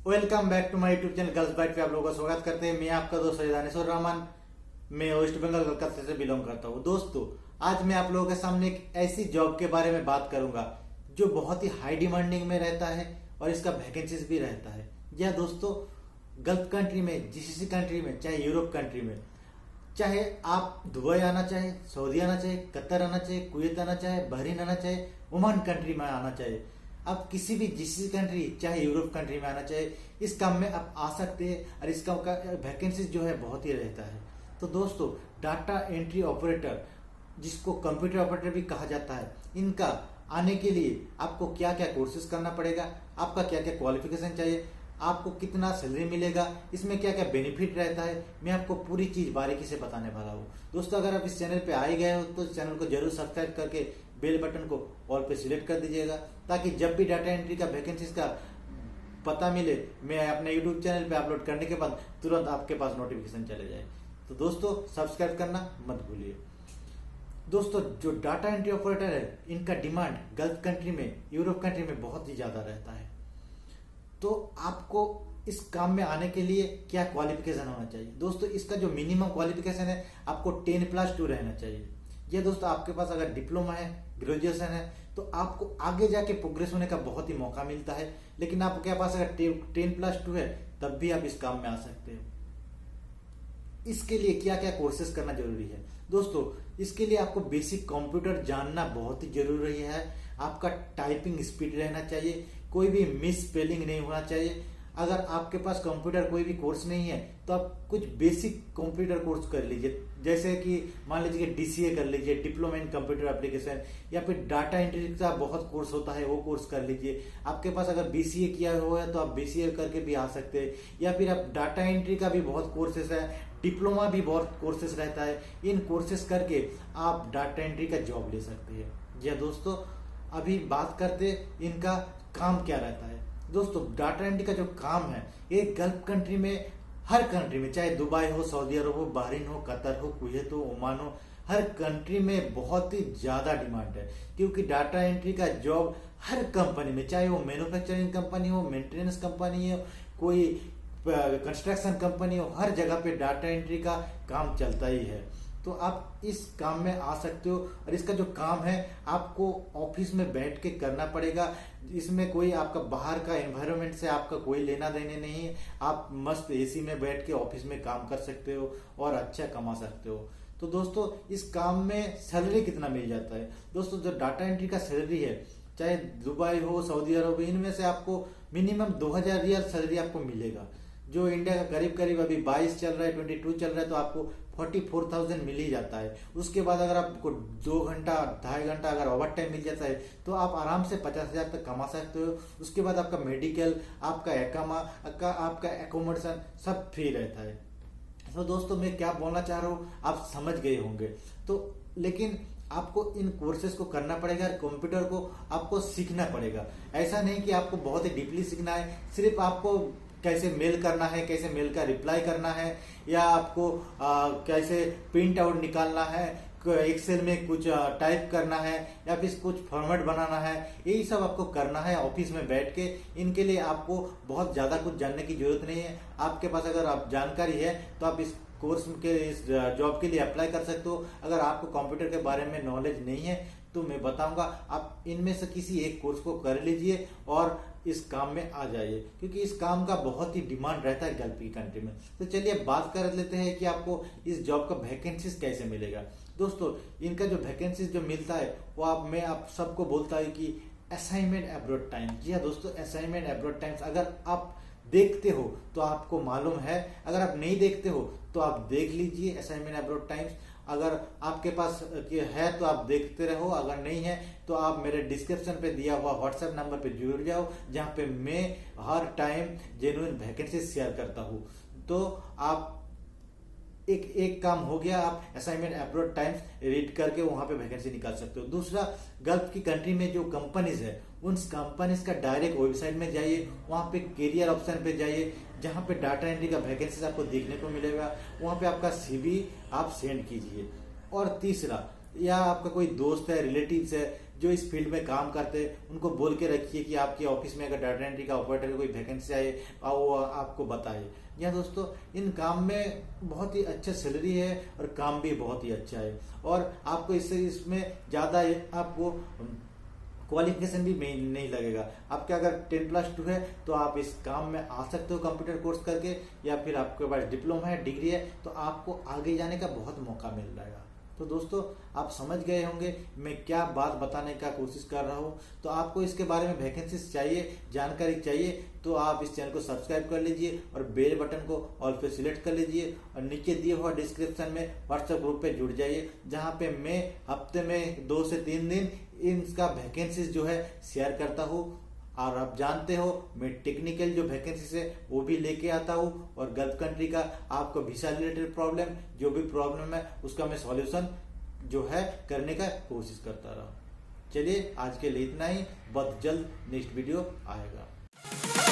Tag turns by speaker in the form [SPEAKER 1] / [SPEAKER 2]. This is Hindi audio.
[SPEAKER 1] Welcome back to my YouTube channel girls bite पे आप लोगों का स्वागत करते हैं। मैं आपका दोस्त दानेश्वर रहमान। मैं वेस्ट बंगाल कलकत्ता से बिलोंग करता हूँ। दोस्तों, आज मैं आप लोगों के सामने एक ऐसी जॉब के बारे में बात करूंगा जो बहुत ही हाई डिमांडिंग में रहता है और इसका वैकेंसीज भी रहता है। या दोस्तों, गल्फ कंट्री में, जीसीसी कंट्री में, चाहे यूरोप कंट्री में, चाहे आप दुबई आना चाहे, सऊदी आना चाहे, कतर आना चाहे, कुवैत आना चाहे, बहरीन आना चाहे, ओमान कंट्री में आना चाहे, आप किसी भी जीसीसी कंट्री चाहे यूरोप कंट्री में आना चाहे, इस काम में आप आ सकते हैं और इसका वैकेंसी जो है बहुत ही रहता है। तो दोस्तों, डाटा एंट्री ऑपरेटर, जिसको कंप्यूटर ऑपरेटर भी कहा जाता है, इनका आने के लिए आपको क्या क्या कोर्सेज करना पड़ेगा, आपका क्या क्या क्वालिफिकेशन चाहिए, आपको कितना सैलरी मिलेगा, इसमें क्या क्या बेनिफिट रहता है, मैं आपको पूरी चीज बारीकी से बताने वाला हूँ। दोस्तों, अगर आप इस चैनल पे आए गए हो तो चैनल को जरूर सब्सक्राइब करके बेल बटन को ऑल पे सिलेक्ट कर दीजिएगा, ताकि जब भी डाटा एंट्री का वैकेंसीज का पता मिले, मैं अपने यूट्यूब चैनल पे अपलोड करने के बाद तुरंत आपके पास नोटिफिकेशन चले जाए। तो दोस्तों, सब्सक्राइब करना मत भूलिए। दोस्तों, जो डाटा एंट्री ऑपरेटर है, इनका डिमांड गल्फ कंट्री में, यूरोप कंट्री में बहुत ही ज्यादा रहता है। तो आपको इस काम में आने के लिए क्या क्वालिफिकेशन होना चाहिए? दोस्तों, इसका जो मिनिमम क्वालिफिकेशन है, आपको 10+2 रहना चाहिए। ये दोस्तों, आपके पास अगर डिप्लोमा है, ग्रेजुएशन है, तो आपको आगे जाके प्रोग्रेस होने का बहुत ही मौका मिलता है। लेकिन आपके पास अगर 10+2 है, तब भी आप इस काम में आ सकते हो। इसके लिए क्या क्या कोर्सेज करना जरूरी है? दोस्तों, इसके लिए आपको बेसिक कंप्यूटर जानना बहुत ही जरूरी है। आपका टाइपिंग स्पीड रहना चाहिए, कोई भी मिस स्पेलिंग नहीं होना चाहिए। अगर आपके पास कंप्यूटर कोई भी कोर्स नहीं है, तो आप कुछ बेसिक कंप्यूटर कोर्स कर लीजिए, जैसे कि मान लीजिए कि डीसीए कर लीजिए, डिप्लोमा इन कंप्यूटर एप्लीकेशन, या फिर डाटा एंट्री का बहुत कोर्स होता है, वो कोर्स कर लीजिए। आपके पास अगर बीसीए किया हुआ है तो आप बीसीए करके भी आ सकते हैं, या फिर आप डाटा एंट्री का भी बहुत कोर्सेस है, डिप्लोमा भी बहुत कोर्सेस रहता है। इन कोर्सेस करके आप डाटा एंट्री का जॉब ले सकते हैं। जी हाँ दोस्तों, अभी बात करते इनका काम क्या रहता है। दोस्तों, डाटा एंट्री का जो काम है, ये गल्फ कंट्री में, हर कंट्री में, चाहे दुबई हो, सऊदी अरब हो, बहरीन हो, कतर हो, कुवैत हो, ओमान हो, हर कंट्री में बहुत ही ज्यादा डिमांड है। क्योंकि डाटा एंट्री का जॉब हर कंपनी में, चाहे वो मैन्युफैक्चरिंग कंपनी हो, मेंटेनेंस कंपनी हो, कोई कंस्ट्रक्शन कंपनी हो, हर जगह पे डाटा एंट्री का काम चलता ही है। तो आप इस काम में आ सकते हो। और इसका जो काम है, आपको ऑफिस में बैठ के करना पड़ेगा। इसमें कोई आपका बाहर का एनवायरनमेंट से आपका कोई लेना देने नहीं है। आप मस्त एसी में बैठ के ऑफिस में काम कर सकते हो और अच्छा कमा सकते हो। तो दोस्तों, इस काम में सैलरी कितना मिल जाता है? दोस्तों, जो डाटा एंट्री का सैलरी है, चाहे दुबई हो, सऊदी अरब, इनमें से आपको मिनिमम 2000 रियल सैलरी आपको मिलेगा, जो इंडिया का करीब करीब अभी 22 चल रहा है, 22 चल रहा है, तो आपको 44,000 मिल ही जाता है। उसके बाद अगर आपको 2 घंटा, 2.5 घंटा अगर ओवर टाइम मिल जाता है, तो आप आराम से 50,000 तक कमा सकते हो। उसके बाद आपका मेडिकल, आपका एकामा, आपका एकोमोडेशन सब फ्री रहता है। तो दोस्तों, मैं क्या बोलना चाह रहा हूँ आप समझ गए होंगे। तो लेकिन आपको इन कोर्सेज को करना पड़ेगा, कंप्यूटर को आपको सीखना पड़ेगा। ऐसा नहीं कि आपको बहुत ही डीपली सीखना है। सिर्फ आपको कैसे मेल करना है, कैसे मेल का रिप्लाई करना है, या आपको कैसे प्रिंट आउट निकालना है, एक्सेल में कुछ टाइप करना है, या फिर कुछ फॉर्मेट बनाना है, यही सब आपको करना है ऑफिस में बैठ के। इनके लिए आपको बहुत ज्यादा कुछ जानने की जरूरत नहीं है। आपके पास अगर आप जानकारी है, तो आप इस कोर्स के, इस जॉब के लिए अप्लाई कर सकते हो। अगर आपको कंप्यूटर के बारे में नॉलेज नहीं है, तो मैं बताऊंगा आप इनमें से किसी एक कोर्स को कर लीजिए और इस काम में आ जाइए, क्योंकि इस काम का बहुत ही डिमांड रहता है गल्फ की कंट्री में। तो चलिए बात कर लेते हैं कि आपको इस जॉब का वैकेंसीज कैसे मिलेगा। दोस्तों, इनका जो वैकेंसीज जो मिलता है, वो मैं आप सबको बोलता हूँ कि असाइनमेंट अब्रॉड टाइम। जी हाँ दोस्तों, असाइनमेंट अब्रॉड टाइम्स अगर आप देखते हो तो आपको मालूम है, अगर आप नहीं देखते हो तो आप देख लीजिए असाइनमेंट अब्रॉड टाइम्स। अगर आपके पास है तो आप देखते रहो, अगर नहीं है तो आप मेरे डिस्क्रिप्शन पे दिया हुआ व्हाट्सएप नंबर पे जुड़ जाओ, जहां पे मैं हर टाइम जेन्युइन वैकेंसी शेयर करता हूं। तो आप एक काम हो गया, आप असाइनमेंट अब्रॉड टाइम्स रीड करके वहां पे वैकेंसी निकाल सकते हो। दूसरा, गल्फ की कंट्री में जो कंपनीज है, उन कंपनीज का डायरेक्ट वेबसाइट में जाइए, वहां पे कैरियर ऑप्शन पे जाइए, जहां पे डाटा एंट्री का वैकेंसीज आपको देखने को मिलेगा। वहां पे आपका सीवी आप सेंड कीजिए। और तीसरा, या आपका कोई दोस्त है, रिलेटिव्स है, जो इस फील्ड में काम करते हैं उनको बोल के रखिए कि आपके ऑफिस में अगर डाटा एंट्री का ऑपरेटर की कोई वैकेंसी आए वो आपको बताए। या दोस्तों इन काम में बहुत ही अच्छा सैलरी है और काम भी बहुत ही अच्छा है, और आपको इसमें ज़्यादा आपको क्वालिफिकेशन भी नहीं लगेगा। आपके अगर 10+2 है तो आप इस काम में आ सकते हो कंप्यूटर कोर्स करके, या फिर आपके पास डिप्लोमा है, डिग्री है, तो आपको आगे जाने का बहुत मौका मिल जाएगा। तो दोस्तों आप समझ गए होंगे मैं क्या बात बताने का कोशिश कर रहा हूँ। तो आपको इसके बारे में वैकेंसीज चाहिए, जानकारी चाहिए, तो आप इस चैनल को सब्सक्राइब कर लीजिए और बेल बटन को ऑल पे सिलेक्ट कर लीजिए, और नीचे दिए हुआ डिस्क्रिप्शन में व्हाट्सएप ग्रुप पे जुड़ जाइए, जहाँ पे मैं हफ्ते में 2 से 3 दिन इनका वैकेंसीज जो है शेयर करता हूँ। और आप जानते हो मैं टेक्निकल जो वैकेंसीज है वो भी लेके आता हूँ, और गल्फ कंट्री का आपको वीजा रिलेटेड प्रॉब्लम जो भी प्रॉब्लम है उसका मैं सॉल्यूशन जो है करने का कोशिश करता रहा। चलिए आज के लिए इतना ही, बहुत जल्द नेक्स्ट वीडियो आएगा।